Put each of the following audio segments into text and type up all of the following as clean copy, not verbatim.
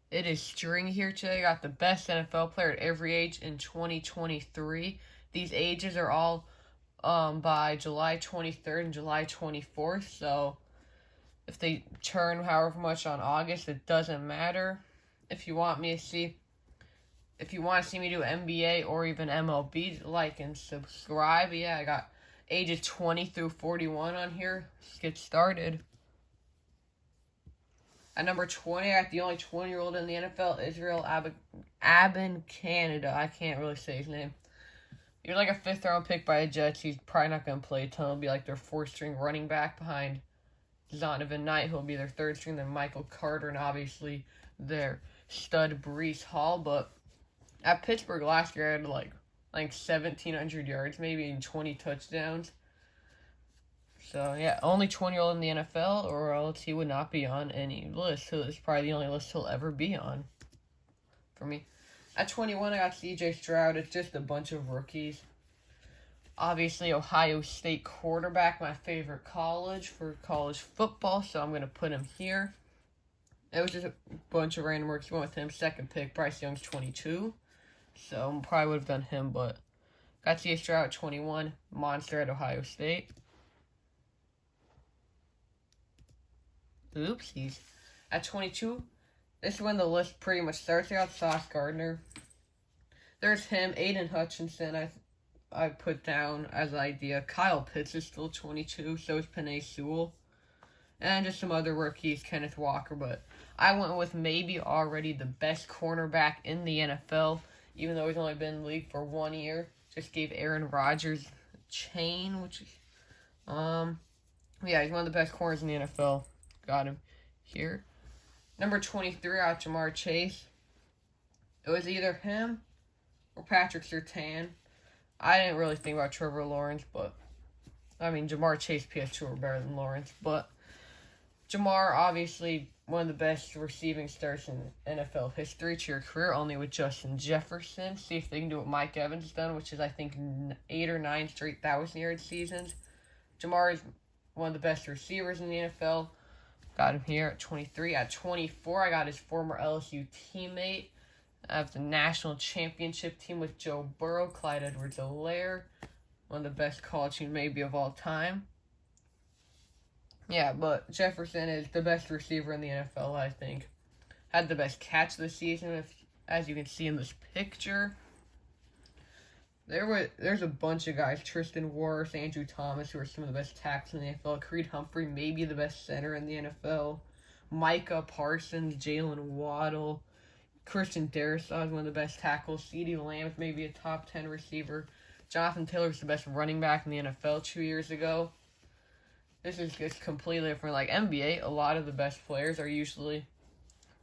It is String here today. I got the best NFL player at every age in 2023. These ages are all by July 23rd and July 24th. So if they turn however much on August, it doesn't matter. If you want me to see, if you want to see me do NBA or even MLB, like and subscribe. Yeah, I got ages 20 through 41 on here. Let's get started. At number 20, I got the only 20-year-old in the NFL, Israel Abanikanda. I can't really say his name. You're like a fifth-round pick by the Jets. He's probably not going to play a ton. He'll be like their fourth-string running back behind Zonovan Knight, who'll be their third string, then Michael Carter, and obviously their stud Breece Hall. But at Pittsburgh last year, I had like 1,700 yards, maybe, and 20 touchdowns. So, yeah, only 20-year-old in the NFL, or else he would not be on any list. So it's probably the only list he'll ever be on for me. At 21, I got C.J. Stroud. It's just a bunch of rookies. Obviously, Ohio State quarterback, my favorite college for college football, so I'm going to put him here. It was just a bunch of random rookies. Went with him. Second pick, Bryce Young's 22. So probably would have done him, but got C.J. Stroud at 21. Monster at Ohio State. Oopsies. At 22, this is when the list pretty much starts. I got Sauce Gardner. There's him, Aiden Hutchinson, I put down as an idea. Kyle Pitts is still 22, so is Penei Sewell. And just some other rookies, Kenneth Walker, but I went with maybe already the best cornerback in the NFL, even though he's only been in the league for 1 year. Just gave Aaron Rodgers a chain, which is, yeah, he's one of the best corners in the NFL. Got him here. Number 23, out Ja'Marr Chase. It was either him or Patrick Surtain. I didn't really think about Trevor Lawrence, but I mean, Ja'Marr Chase, PS2 are better than Lawrence. But Ja'Marr, obviously, one of the best receiving starts in NFL history to your career, only with Justin Jefferson. See if they can do what Mike Evans has done, which is, I think, 8 or 9 straight 1,000-yard seasons. Ja'Marr is one of the best receivers in the NFL. Got him here at 23. At 24, I got his former LSU teammate of the national championship team with Joe Burrow, Clyde Edwards-Helaire. One of the best college teams maybe of all time. Yeah, but Jefferson is the best receiver in the NFL, I think. Had the best catch this season, as you can see in this picture. There's a bunch of guys, Tristan Wirfs, Andrew Thomas, who are some of the best tackles in the NFL. Creed Humphrey, maybe the best center in the NFL. Micah Parsons, Jalen Waddle. Christian Darrisaw is one of the best tackles. CeeDee Lamb is maybe a top 10 receiver. Jonathan Taylor is the best running back in the NFL 2 years ago. This is just completely different. Like NBA, a lot of the best players are usually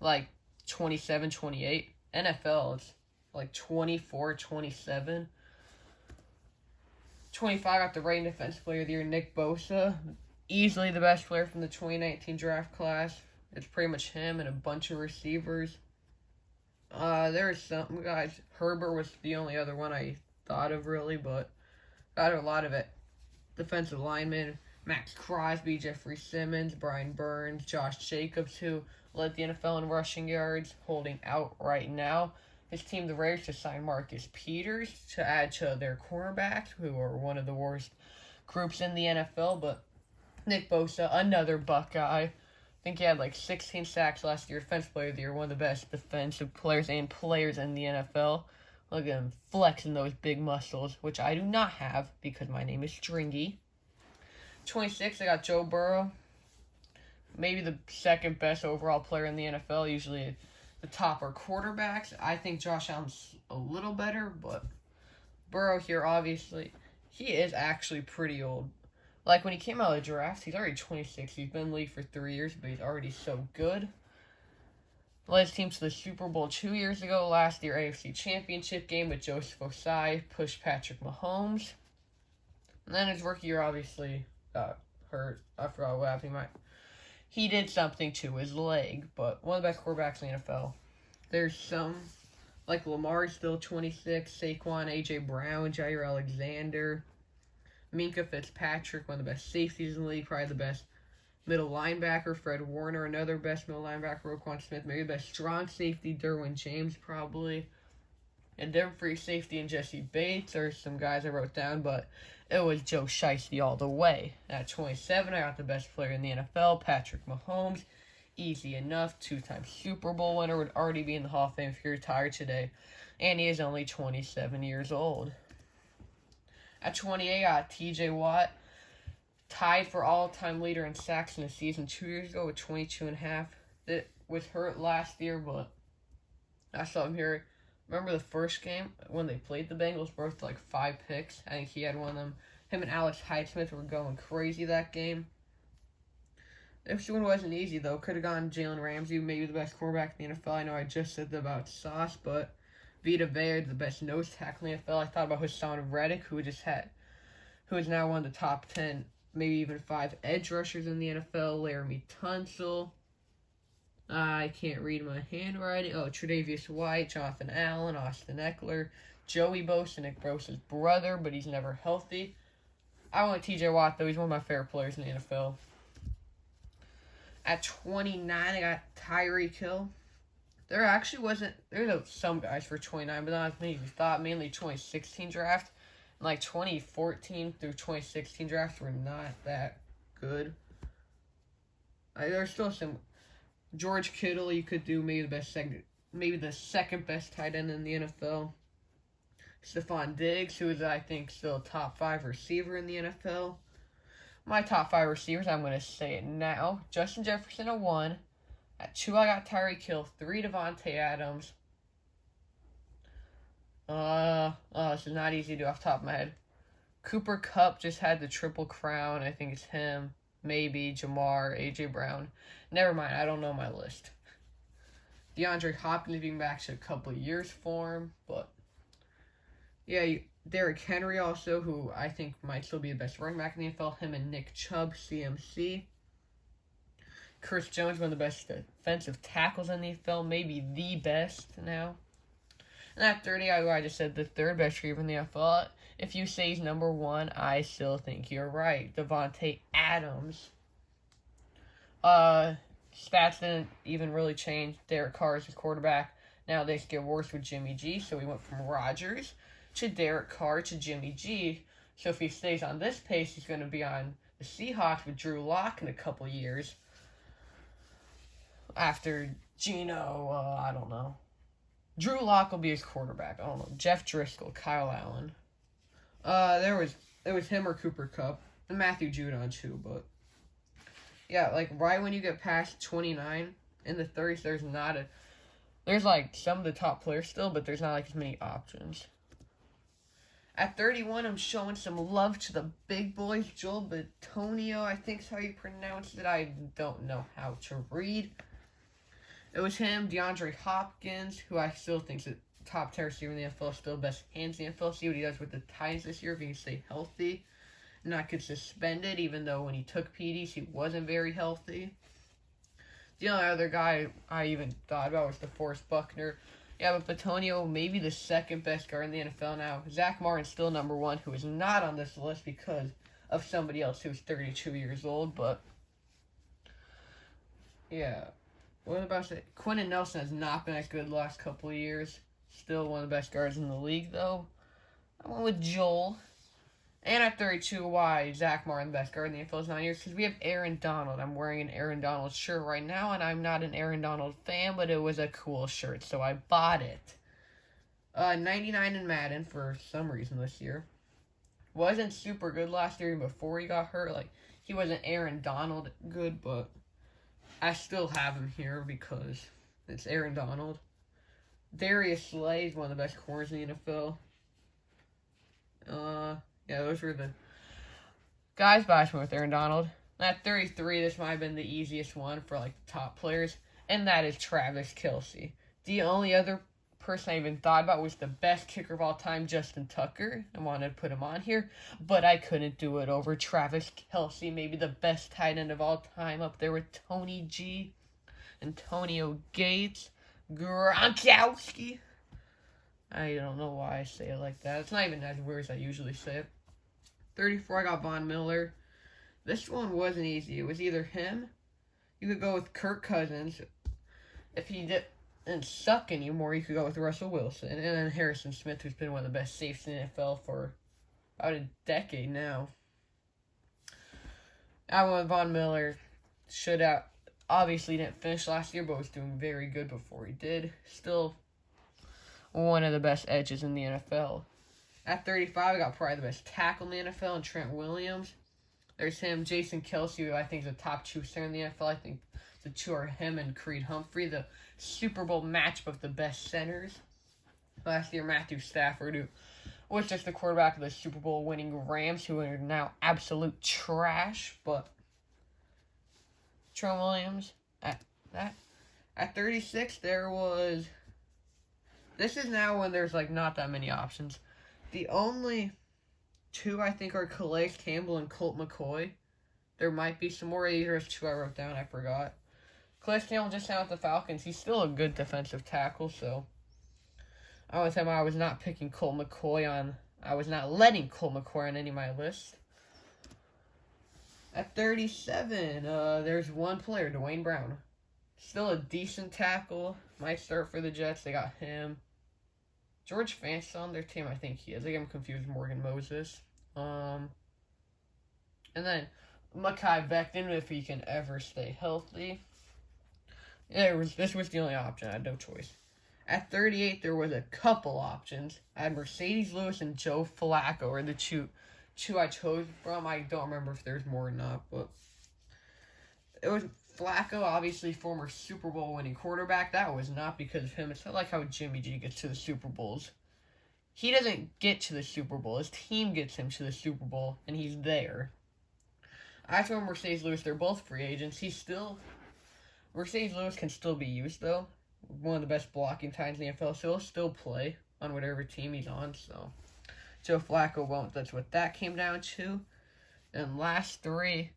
like 27, 28. NFL, it's like 24, 27. 25 got the reigning defensive player of the year, Nick Bosa. Easily the best player from the 2019 draft class. It's pretty much him and a bunch of receivers. There's some guys. Herbert was the only other one I thought of, really, but got a lot of it. Defensive linemen, Max Crosby, Jeffrey Simmons, Brian Burns, Josh Jacobs, who led the NFL in rushing yards, holding out right now. His team, the Raiders, just signed Marcus Peters to add to their cornerbacks, who are one of the worst groups in the NFL. But Nick Bosa, another Buckeye. I think he had like 16 sacks last year, defensive player of the year, one of the best defensive players and players in the NFL. Look at him flexing those big muscles, which I do not have because my name is Stringy. 26, I got Joe Burrow. Maybe the second best overall player in the NFL. Usually the top are quarterbacks. I think Josh Allen's a little better, but Burrow here, obviously, he is actually pretty old. Like, when he came out of the draft, he's already 26. He's been in the league for 3 years, but he's already so good. Led his team to the Super Bowl 2 years ago. Last year, AFC Championship game with Joseph Ossai pushed Patrick Mahomes. And then his rookie year, obviously, got hurt. I forgot what happened. He did something to his leg, but one of the best quarterbacks in the NFL. There's some, like Lamar, still 26, Saquon, A.J. Brown, Jair Alexander, Minkah Fitzpatrick, one of the best safeties in the league, probably the best Middle linebacker, Fred Warner. Another best middle linebacker, Roquan Smith. Maybe the best strong safety, Derwin James, probably. And then free safety and Jesse Bates are some guys I wrote down, but it was Joe Shiesty all the way. At 27, I got the best player in the NFL, Patrick Mahomes. Easy enough. 2-time Super Bowl winner, would already be in the Hall of Fame if he retired today. And he is only 27 years old. At 28, I got TJ Watt. Tied for all-time leader in sacks in the season 2 years ago with 22.5. That was hurt last year, but I saw him here. Remember the first game when they played the Bengals, both like 5 picks? I think he had one of them. Him and Alex Highsmith were going crazy that game. This one wasn't easy, though. Could have gone Jalen Ramsey, maybe the best quarterback in the NFL. I know I just said that about Sauce, but Vita Vea, the best nose tackle in the NFL. I thought about Hassan Reddick, who is now one of the top 10, maybe even 5 edge rushers in the NFL. Laramie Tunsil. I can't read my handwriting. Oh, Tre'Davious White, Jonathan Allen, Austin Eckler, Joey Bosa, Nick Bosa's brother, but he's never healthy. I want TJ Watt, though. He's one of my favorite players in the NFL. At 29, I got Tyreek Hill. There's some guys for 29, but not as many as we thought. Mainly 2016 draft. And like 2014 through 2016 drafts were not that good. There's still some. George Kittle, you could do maybe the second best tight end in the NFL. Stephon Diggs, who is, I think, still a top 5 receiver in the NFL. My top 5 receivers, I'm going to say it now. Justin Jefferson at 1. At 2, I got Tyreek Hill. 3, Devontae Adams. This is not easy to do off the top of my head. Cooper Kupp just had the triple crown. I think it's him. Maybe Jamar, A.J. Brown. Never mind, I don't know my list. DeAndre Hopkins being back to a couple of years for him, but yeah, Derrick Henry also, who I think might still be the best running back in the NFL. Him and Nick Chubb, CMC. Chris Jones, one of the best defensive tackles in the NFL, maybe the best now. And at 30, I just said the third best receiver in the NFL. If you say he's number 1, I still think you're right. Devontae Adams. Stats didn't even really change. Derek Carr is his quarterback. Now they get worse with Jimmy G. So we went from Rodgers to Derek Carr to Jimmy G. So if he stays on this pace, he's going to be on the Seahawks with Drew Lock in a couple years. After Geno, I don't know. Drew Lock will be his quarterback. I don't know. Jeff Driscoll, Kyle Allen. It was him or Cooper Kupp. And Matthew Judon too, but yeah, like right when you get past 29 in the 30s, there's like some of the top players still, but there's not like as many options. At 31, I'm showing some love to the big boys. Joel Bitonio, I think is how you pronounce it. I don't know how to read. It was him, DeAndre Hopkins, who I still think is a top 10 receiver in the NFL, still best hands in the NFL. See what he does with the Titans this year if he can stay healthy. Not get suspended, even though when he took PEDs, he wasn't very healthy. The only other guy I even thought about was DeForest Buckner. Yeah, but Bitonio may be the second best guard in the NFL now. Zach Martin's still number 1, who is not on this list because of somebody else who's 32 years old, but yeah. What about to say? Quentin Nelson has not been as good the last couple of years. Still one of the best guards in the league, though. I went with Joel. And at 32, why Zach Martin, the best guard in the NFL, is 9 years? Because we have Aaron Donald. I'm wearing an Aaron Donald shirt right now, and I'm not an Aaron Donald fan, but it was a cool shirt, so I bought it. 99 in Madden for some reason this year. Wasn't super good last year before he got hurt. Like, he wasn't Aaron Donald good, but I still have him here because it's Aaron Donald. Darius Slay is one of the best corners in the NFL. Yeah, those were the guys bashing with Aaron Donald. At 33, this might have been the easiest one for like the top players, and that is Travis Kelce. The only other person I even thought about was the best kicker of all time, Justin Tucker. I wanted to put him on here, but I couldn't do it over Travis Kelce, maybe the best tight end of all time, up there with Tony G, Antonio Gates, Gronkowski. I don't know why I say it like that. It's not even as weird as I usually say it. 34, I got Von Miller. This one wasn't easy. It was either him. You could go with Kirk Cousins. If he didn't suck anymore, you could go with Russell Wilson. And then Harrison Smith, who's been one of the best safes in the NFL for about a decade now. I went with Von Miller. Obviously didn't finish last year, but was doing very good before he did. Still one of the best edges in the NFL. At 35, I got probably the best tackle in the NFL, and Trent Williams. There's him, Jason Kelce, who I think is the top 2 center in the NFL. I think the 2 are him and Creed Humphrey, the Super Bowl matchup of the best centers. Last year, Matthew Stafford, who was just the quarterback of the Super Bowl winning Rams, who are now absolute trash. But Trent Williams, at 36, this is now when there's not that many options. The only 2 I think are Calais Campbell and Colt McCoy. There might be some more. There's 2 I wrote down, I forgot. Calais Campbell just signed with the Falcons. He's still a good defensive tackle, so I was not picking Colt McCoy on. I was not letting Colt McCoy on any of my lists. At 37, there's one player, Dwayne Brown. Still a decent tackle. Might start for the Jets. They got him. George Fant's on their team. I think he is. I get him confused with Morgan Moses. And then Mekhi Becton, if he can ever stay healthy. This was the only option. I had no choice. At 38, there was a couple options. I had Mercedes Lewis and Joe Flacco, or the two I chose from. I don't remember if there's more or not, but it was Flacco, obviously former Super Bowl winning quarterback. That was not because of him. It's not like how Jimmy G gets to the Super Bowls. He doesn't get to the Super Bowl. His team gets him to the Super Bowl, and he's there. I told Mercedes Lewis, they're both free agents. Mercedes Lewis can still be used, though. One of the best blocking times in the NFL, so he'll still play on whatever team he's on, so Joe Flacco won't. That's what that came down to. And last 3,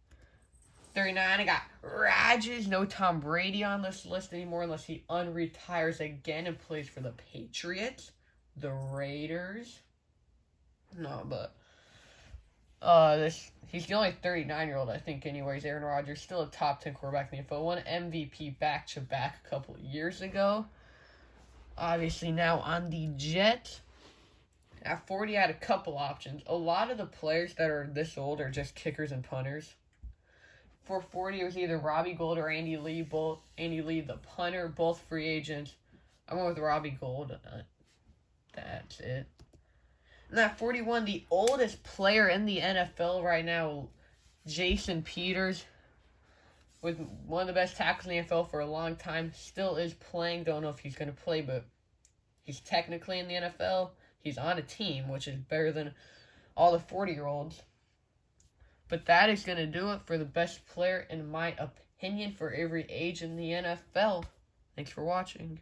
39, I got Rodgers. No Tom Brady on this list anymore unless he unretires again and plays for the Patriots, the Raiders. No, but he's the only 39-year-old, I think, anyways. Aaron Rodgers, still a top 10 quarterback in the NFL. Won MVP back-to-back a couple of years ago. Obviously now on the Jets. At 40, I had a couple options. A lot of the players that are this old are just kickers and punters. For 40, it was either Robbie Gould or Andy Lee. Andy Lee, the punter, both free agents. I went with Robbie Gould. That's it. And at 41, the oldest player in the NFL right now, Jason Peters, with one of the best tackles in the NFL for a long time, still is playing. Don't know if he's going to play, but he's technically in the NFL. He's on a team, which is better than all the 40-year-olds. But that is going to do it for the best player, in my opinion, for every age in the NFL. Thanks for watching.